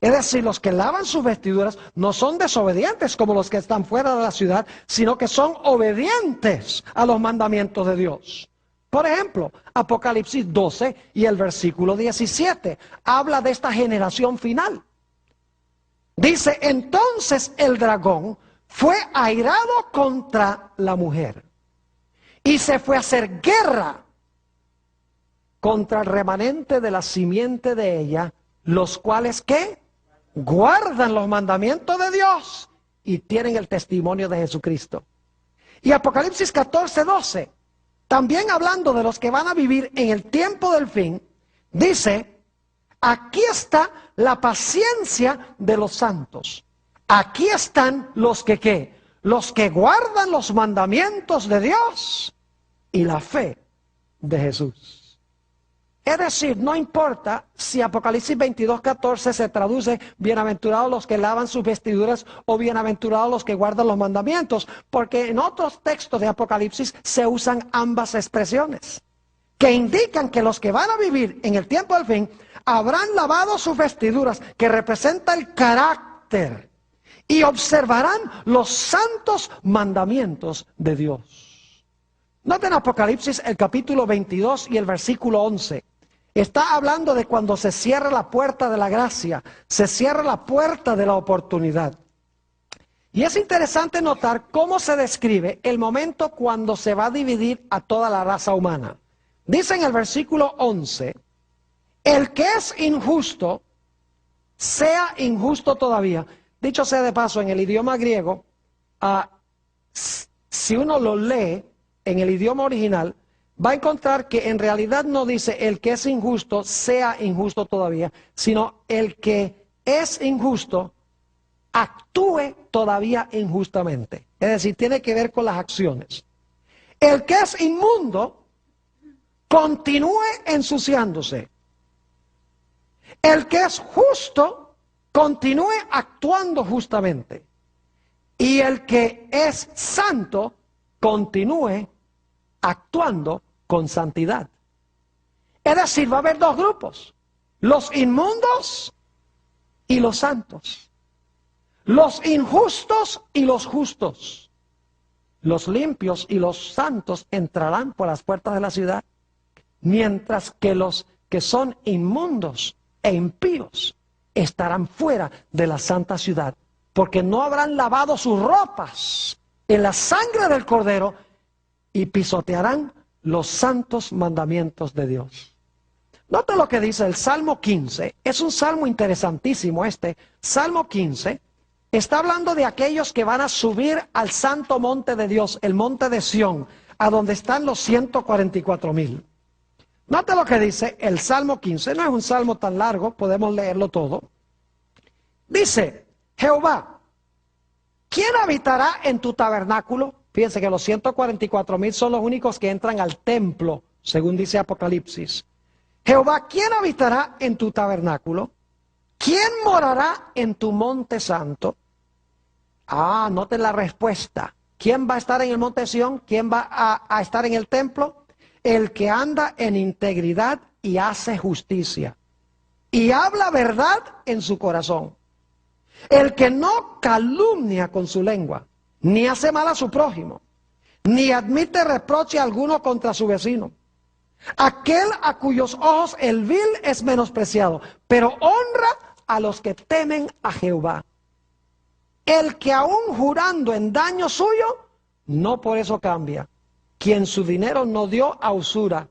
Es decir, los que lavan sus vestiduras no son desobedientes como los que están fuera de la ciudad, sino que son obedientes a los mandamientos de Dios. Por ejemplo, Apocalipsis 12 y el versículo 17 habla de esta generación final. Dice, entonces el dragón fue airado contra la mujer y se fue a hacer guerra contra el remanente de la simiente de ella, los cuales ¿qué? Guardan los mandamientos de Dios y tienen el testimonio de Jesucristo. Y Apocalipsis 14:12, también hablando de los que van a vivir en el tiempo del fin, dice, aquí está la paciencia de los santos. Aquí están los que ¿qué? Los que guardan los mandamientos de Dios y la fe de Jesús. Es decir, no importa si Apocalipsis 22:14 se traduce bienaventurados los que lavan sus vestiduras o bienaventurados los que guardan los mandamientos, porque en otros textos de Apocalipsis se usan ambas expresiones, que indican que los que van a vivir en el tiempo del fin habrán lavado sus vestiduras, que representa el carácter, y observarán los santos mandamientos de Dios. Noten Apocalipsis el capítulo 22 y el versículo 11. Está hablando de cuando se cierra la puerta de la gracia, se cierra la puerta de la oportunidad. Y es interesante notar cómo se describe el momento cuando se va a dividir a toda la raza humana. Dice en el versículo 11, el que es injusto, sea injusto todavía. Dicho sea de paso, en el idioma griego, si uno lo lee en el idioma original, va a encontrar que en realidad no dice el que es injusto sea injusto todavía, sino el que es injusto actúe todavía injustamente. Es decir, tiene que ver con las acciones. El que es inmundo continúe ensuciándose. El que es justo, continúe actuando justamente. Y el que es santo, continúe actuando con santidad. Es decir, va a haber dos grupos: los inmundos y los santos, los injustos y los justos. Los limpios y los santos entrarán por las puertas de la ciudad, mientras que los que son inmundos e impíos estarán fuera de la santa ciudad, porque no habrán lavado sus ropas en la sangre del Cordero y pisotearán los santos mandamientos de Dios. Nota lo que dice el Salmo 15. Es un salmo interesantísimo este. Salmo 15 está hablando de aquellos que van a subir al santo monte de Dios, el monte de Sión, a donde están los 144,000. Nota lo que dice el Salmo 15. No es un salmo tan largo, podemos leerlo todo. Dice: Jehová, ¿quién habitará en tu tabernáculo? Fíjense que los 144,000 son los únicos que entran al templo, según dice Apocalipsis. Jehová, ¿quién habitará en tu tabernáculo? ¿Quién morará en tu monte santo? Noten la respuesta. ¿Quién va a estar en el monte Sión? ¿Quién va a estar en el templo? El que anda en integridad y hace justicia, y habla verdad en su corazón. El que no calumnia con su lengua, ni hace mal a su prójimo, ni admite reproche alguno contra su vecino. Aquel a cuyos ojos el vil es menospreciado, pero honra a los que temen a Jehová. El que aún jurando en daño suyo, no por eso cambia. Quien su dinero no dio a usura,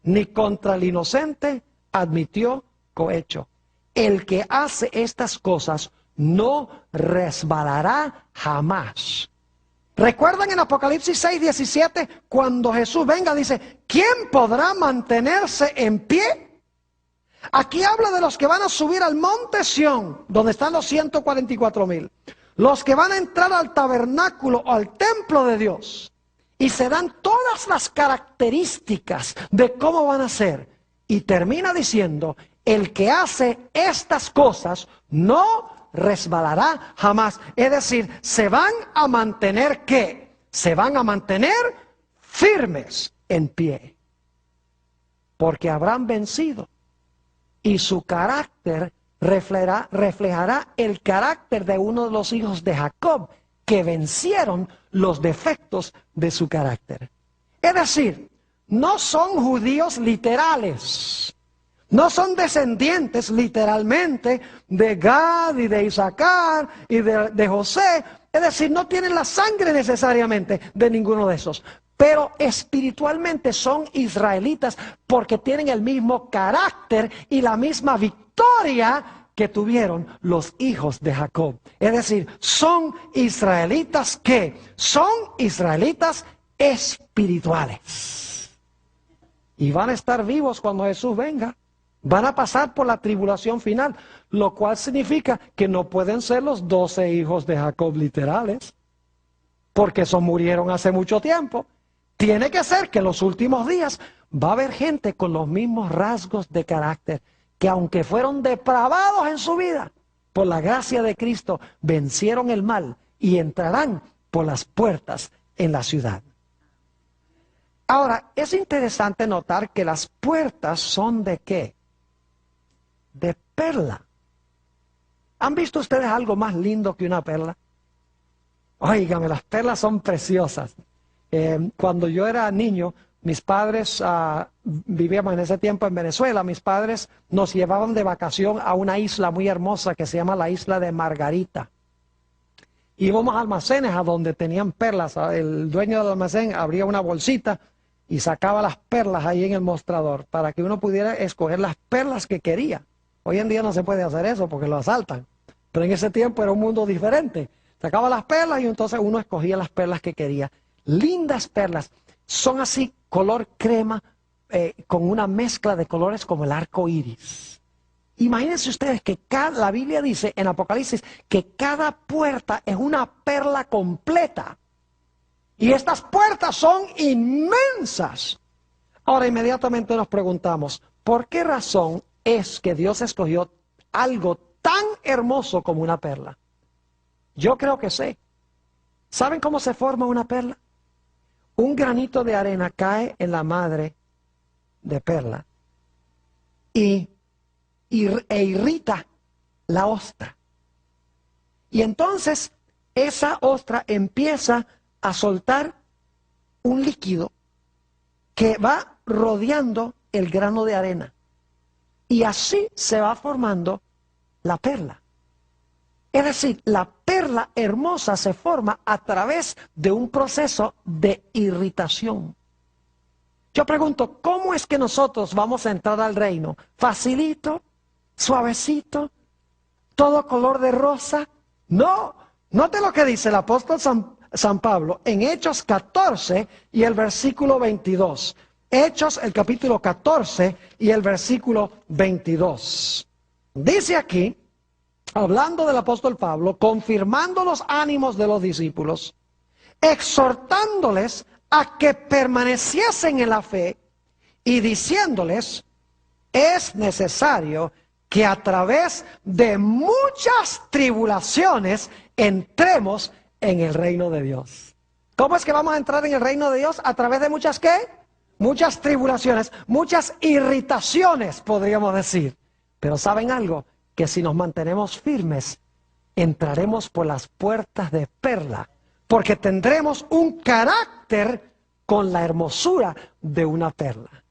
ni contra el inocente admitió cohecho. El que hace estas cosas no resbalará jamás. ¿Recuerdan en Apocalipsis 6:17, cuando Jesús venga, dice: ¿quién podrá mantenerse en pie? Aquí habla de los que van a subir al monte Sión, donde están los 144,000. Los que van a entrar al tabernáculo o al templo de Dios. Y se dan todas las características de cómo van a ser. Y termina diciendo: el que hace estas cosas no resbalará jamás. Es decir, se van a mantener, ¿qué? Se van a mantener firmes en pie. Porque habrán vencido. Y su carácter reflejará el carácter de uno de los hijos de Jacob, que vencieron los defectos de su carácter. Es decir, no son judíos literales. No son descendientes literalmente de Gad y de Isaacar y de José. Es decir, no tienen la sangre necesariamente de ninguno de esos. Pero espiritualmente son israelitas porque tienen el mismo carácter y la misma victoria que tuvieron los hijos de Jacob. Es decir, son israelitas que son israelitas espirituales. Y van a estar vivos cuando Jesús venga. Van a pasar por la tribulación final, lo cual significa que no pueden ser los 12 hijos de Jacob literales, porque esos murieron hace mucho tiempo. Tiene que ser que en los últimos días va a haber gente con los mismos rasgos de carácter, que aunque fueron depravados en su vida, por la gracia de Cristo, vencieron el mal y entrarán por las puertas en la ciudad. Ahora, es interesante notar que las puertas son ¿de qué? De perla. ¿Han visto ustedes algo más lindo que una perla? Óigame, las perlas son preciosas. Cuando yo era niño, mis padres, vivíamos en ese tiempo en Venezuela, mis padres nos llevaban de vacación a una isla muy hermosa que se llama la isla de Margarita. Íbamos a almacenes a donde tenían perlas. El dueño del almacén abría una bolsita y sacaba las perlas ahí en el mostrador para que uno pudiera escoger las perlas que quería. Hoy en día no se puede hacer eso porque lo asaltan. Pero en ese tiempo era un mundo diferente. Sacaba las perlas y entonces uno escogía las perlas que quería. Lindas perlas. Son así, color crema, con una mezcla de colores como el arco iris. Imagínense ustedes que la Biblia dice en Apocalipsis que cada puerta es una perla completa. Y estas puertas son inmensas. Ahora inmediatamente nos preguntamos, ¿por qué razón es que Dios escogió algo tan hermoso como una perla? Yo creo que sé. ¿Saben cómo se forma una perla? Un granito de arena cae en la madre de perla e irrita la ostra. Y entonces esa ostra empieza a soltar un líquido que va rodeando el grano de arena. Y así se va formando la perla. Es decir, la perla hermosa se forma a través de un proceso de irritación. Yo pregunto, ¿cómo es que nosotros vamos a entrar al reino? ¿Facilito? ¿Suavecito? ¿Todo color de rosa? No. Note lo que dice el apóstol San Pablo en Hechos 14 y el versículo 22. Hechos, el capítulo 14 y el versículo 22. Dice aquí, hablando del apóstol Pablo, confirmando los ánimos de los discípulos, exhortándoles a que permaneciesen en la fe y diciéndoles, es necesario que a través de muchas tribulaciones entremos en el reino de Dios. ¿Cómo es que vamos a entrar en el reino de Dios? ¿A través de muchas qué? Muchas tribulaciones, muchas irritaciones, podríamos decir. Pero ¿saben algo? Que si nos mantenemos firmes, entraremos por las puertas de perla, porque tendremos un carácter con la hermosura de una perla.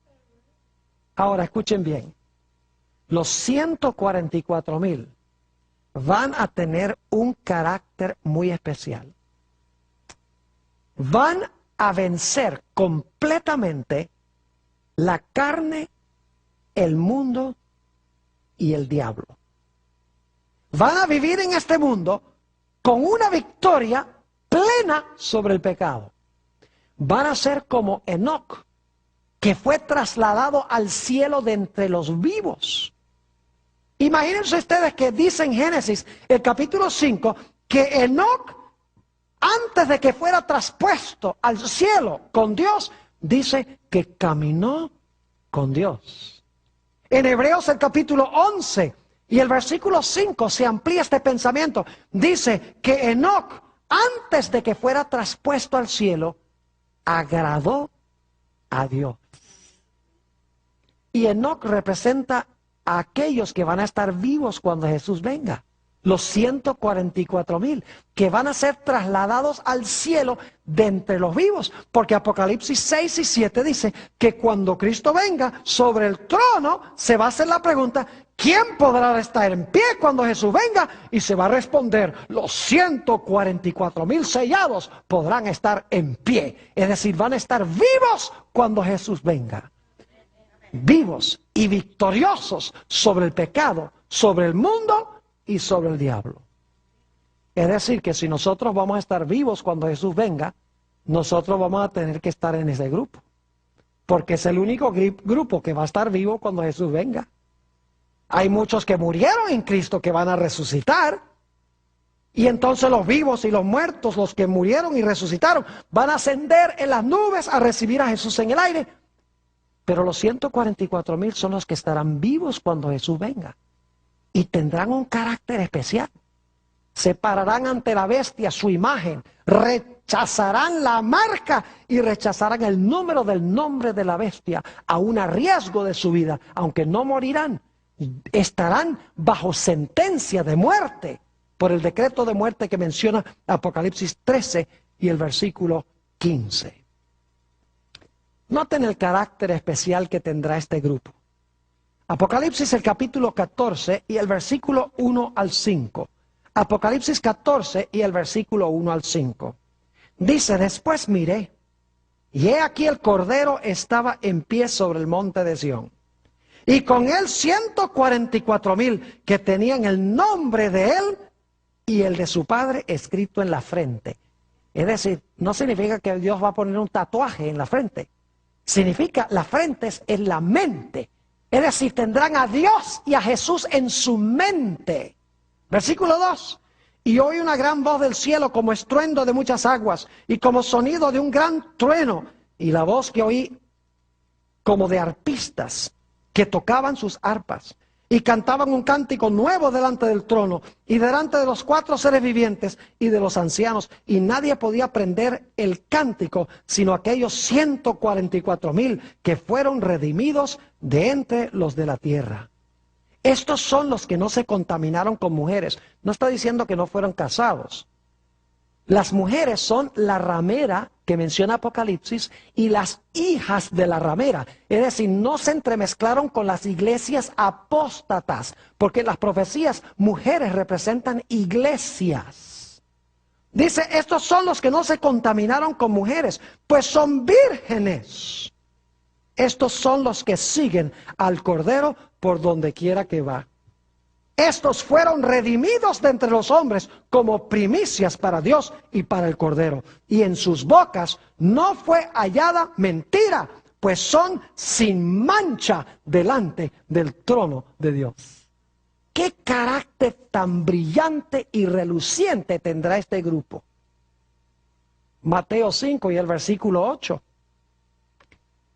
Ahora, escuchen bien. Los 144,000 van a tener un carácter muy especial. Van a vencer completamente la carne, el mundo y el diablo. Van a vivir en este mundo con una victoria plena sobre el pecado. Van a ser como Enoc, que fue trasladado al cielo de entre los vivos. Imagínense ustedes que dice en Génesis, el capítulo 5, que Enoc, antes de que fuera traspuesto al cielo con Dios, dice que caminó con Dios. En Hebreos el capítulo 11 y el versículo 5 se amplía este pensamiento. Dice que Enoc, antes de que fuera traspuesto al cielo, agradó a Dios. Y Enoc representa a aquellos que van a estar vivos cuando Jesús venga. Los 144,000 que van a ser trasladados al cielo de entre los vivos. Porque Apocalipsis 6 y 7 dice que cuando Cristo venga sobre el trono se va a hacer la pregunta, ¿quién podrá estar en pie cuando Jesús venga? Y se va a responder, los 144,000 sellados podrán estar en pie. Es decir, van a estar vivos cuando Jesús venga. Vivos y victoriosos sobre el pecado, sobre el mundo y sobre el diablo. Es decir, que si nosotros vamos a estar vivos cuando Jesús venga, nosotros vamos a tener que estar en ese grupo. Porque es el único grupo que va a estar vivo cuando Jesús venga. Hay muchos que murieron en Cristo que van a resucitar. Y entonces los vivos y los muertos, los que murieron y resucitaron, van a ascender en las nubes a recibir a Jesús en el aire. Pero los 144,000 son los que estarán vivos cuando Jesús venga. Y tendrán un carácter especial. Se pararán ante la bestia, su imagen, rechazarán la marca y rechazarán el número del nombre de la bestia, aún a riesgo de su vida, aunque no morirán. Estarán bajo sentencia de muerte por el decreto de muerte que menciona Apocalipsis 13 y el versículo 15. Noten el carácter especial que tendrá este grupo. Apocalipsis el capítulo 14 y el versículo 1 al 5. Apocalipsis 14 y el versículo 1 al 5. Dice, después miré, y he aquí el Cordero estaba en pie sobre el monte de Sión. Y con él 144,000 que tenían el nombre de él y el de su padre escrito en la frente. Es decir, no significa que Dios va a poner un tatuaje en la frente. Significa, la frente es en la mente. Es decir, tendrán a Dios y a Jesús en su mente. Versículo 2. Y oí una gran voz del cielo como estruendo de muchas aguas y como sonido de un gran trueno. Y la voz que oí como de arpistas que tocaban sus arpas y cantaban un cántico nuevo delante del trono y delante de los 4 seres vivientes y de los ancianos, y nadie podía aprender el cántico sino aquellos 144,000 que fueron redimidos de entre los de la tierra. Estos son los que no se contaminaron con mujeres. No está diciendo que no fueron casados. Las mujeres son la ramera que menciona Apocalipsis y las hijas de la ramera. Es decir, no se entremezclaron con las iglesias apóstatas, porque en las profecías mujeres representan iglesias. Dice, estos son los que no se contaminaron con mujeres, pues son vírgenes. Estos son los que siguen al Cordero por donde quiera que va. Estos fueron redimidos de entre los hombres como primicias para Dios y para el Cordero. Y en sus bocas no fue hallada mentira, pues son sin mancha delante del trono de Dios. ¿Qué carácter tan brillante y reluciente tendrá este grupo? Mateo 5 y el versículo 8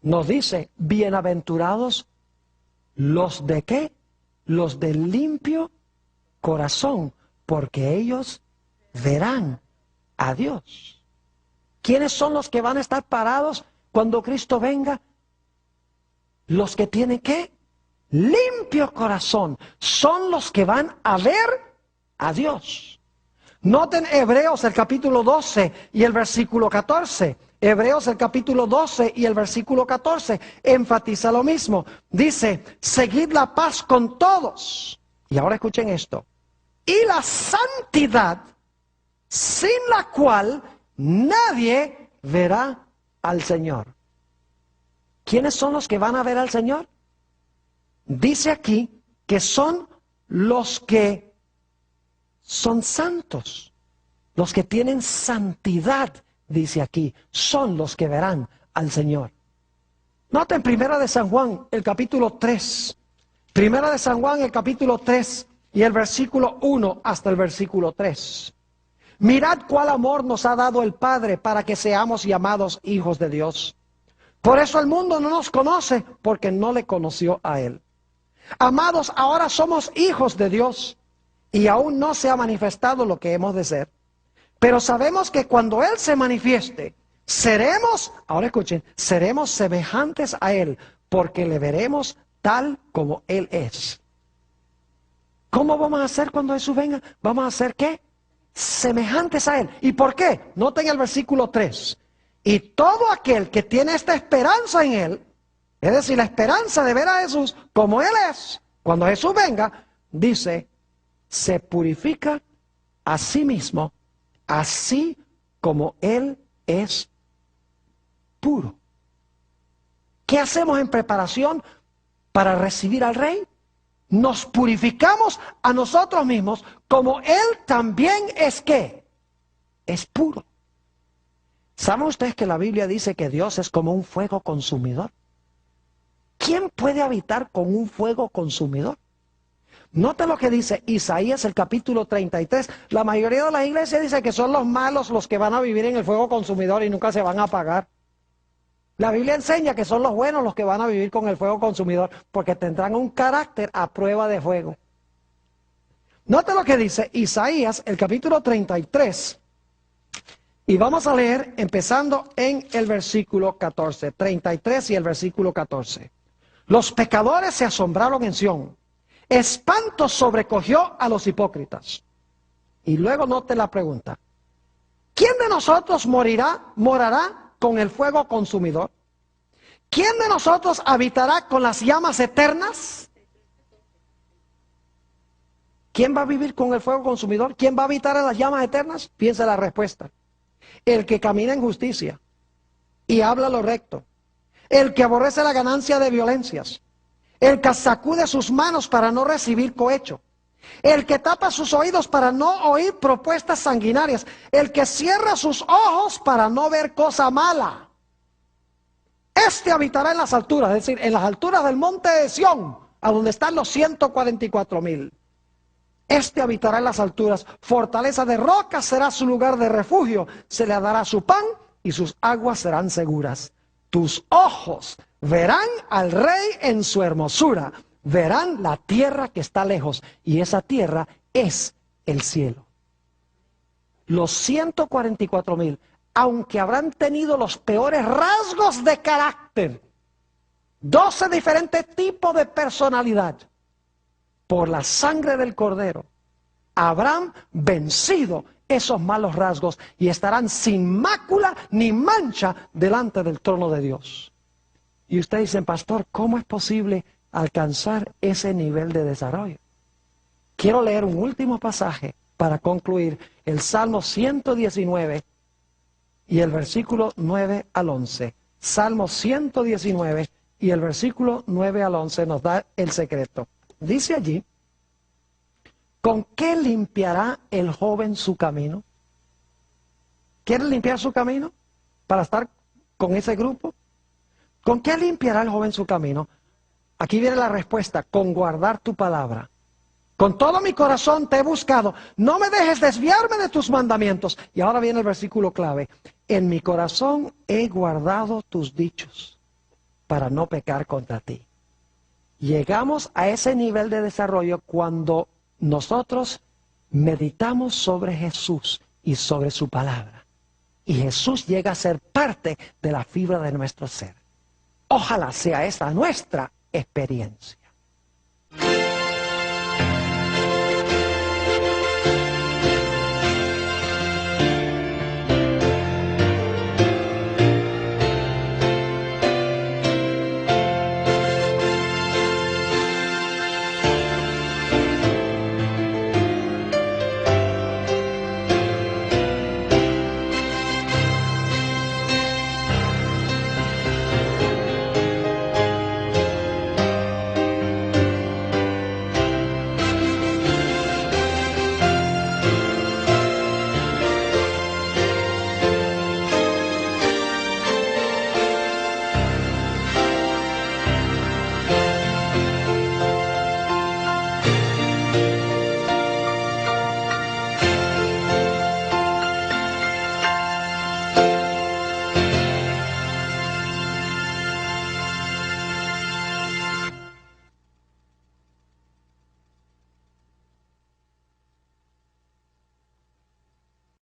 nos dice, bienaventurados los de ¿qué? Los de limpio corazón, porque ellos verán a Dios. ¿Quiénes son los que van a estar parados cuando Cristo venga? Los que tienen ¿qué? Limpio corazón. Son los que van a ver a Dios. Noten Hebreos el capítulo 12 y el versículo 14. Hebreos el capítulo 12 y el versículo 14 enfatiza lo mismo. Dice, seguid la paz con todos. Y ahora escuchen esto. Y la santidad, sin la cual nadie verá al Señor. ¿Quiénes son los que van a ver al Señor? Dice aquí que son los que son santos, los que tienen santidad. Dice aquí, son los que verán al Señor. Noten Primera de San Juan, el capítulo 3. Primera de San Juan, el capítulo 3 y el versículo 1 hasta el versículo 3. Mirad cuál amor nos ha dado el Padre para que seamos llamados hijos de Dios. Por eso el mundo no nos conoce, porque no le conoció a Él. Amados, ahora somos hijos de Dios y aún no se ha manifestado lo que hemos de ser. Pero sabemos que cuando Él se manifieste, seremos, ahora escuchen, seremos semejantes a Él, porque le veremos tal como Él es. ¿Cómo vamos a ser cuando Jesús venga? ¿Vamos a ser qué? Semejantes a Él. ¿Y por qué? Noten el versículo 3. Y todo aquel que tiene esta esperanza en Él, es decir, la esperanza de ver a Jesús como Él es, cuando Jesús venga, dice, se purifica a sí mismo, así como Él es puro. ¿Qué hacemos en preparación para recibir al Rey? Nos purificamos a nosotros mismos como Él también es ¿qué? Es puro. ¿Saben ustedes que la Biblia dice que Dios es como un fuego consumidor? ¿Quién puede habitar con un fuego consumidor? Note lo que dice Isaías el capítulo 33. La mayoría de las iglesias dice que son los malos los que van a vivir en el fuego consumidor y nunca se van a apagar. La Biblia enseña que son los buenos los que van a vivir con el fuego consumidor, porque tendrán un carácter a prueba de fuego. Note lo que dice Isaías el capítulo 33. Y vamos a leer empezando en el versículo 14. 33 y el versículo 14. Los pecadores se asombraron en Sión. Espanto sobrecogió a los hipócritas. Y luego note la pregunta. ¿Quién de nosotros morará con el fuego consumidor? ¿Quién de nosotros habitará con las llamas eternas? ¿Quién va a vivir con el fuego consumidor? ¿Quién va a habitar en las llamas eternas? Piensa la respuesta. El que camina en justicia y habla lo recto. El que aborrece la ganancia de violencias. El que sacude sus manos para no recibir cohecho. El que tapa sus oídos para no oír propuestas sanguinarias. El que cierra sus ojos para no ver cosa mala. Este habitará en las alturas, es decir, en las alturas del monte de Sión, a donde están los 144,000. Este habitará en las alturas, fortaleza de roca será su lugar de refugio. Se le dará su pan y sus aguas serán seguras. Tus ojos Verán al rey en su hermosura, verán la tierra que está lejos, y esa tierra es el cielo. Los 144,000, aunque habrán tenido los peores rasgos de carácter, 12 diferentes tipos de personalidad, por la sangre del Cordero, habrán vencido esos malos rasgos y estarán sin mácula ni mancha delante del trono de Dios. Y ustedes dicen, pastor, ¿cómo es posible alcanzar ese nivel de desarrollo? Quiero leer un último pasaje para concluir, el Salmo 119 y el versículo 9 al 11. Salmo 119 y el versículo 9 al 11 nos da el secreto. Dice allí, ¿con qué limpiará el joven su camino? ¿Quiere limpiar su camino para estar con ese grupo? ¿Con qué limpiará el joven su camino? Aquí viene la respuesta, con guardar tu palabra. Con todo mi corazón te he buscado, no me dejes desviarme de tus mandamientos. Y ahora viene el versículo clave, en mi corazón he guardado tus dichos para no pecar contra ti. Llegamos a ese nivel de desarrollo cuando nosotros meditamos sobre Jesús y sobre su palabra. Y Jesús llega a ser parte de la fibra de nuestro ser. Ojalá sea esa nuestra experiencia.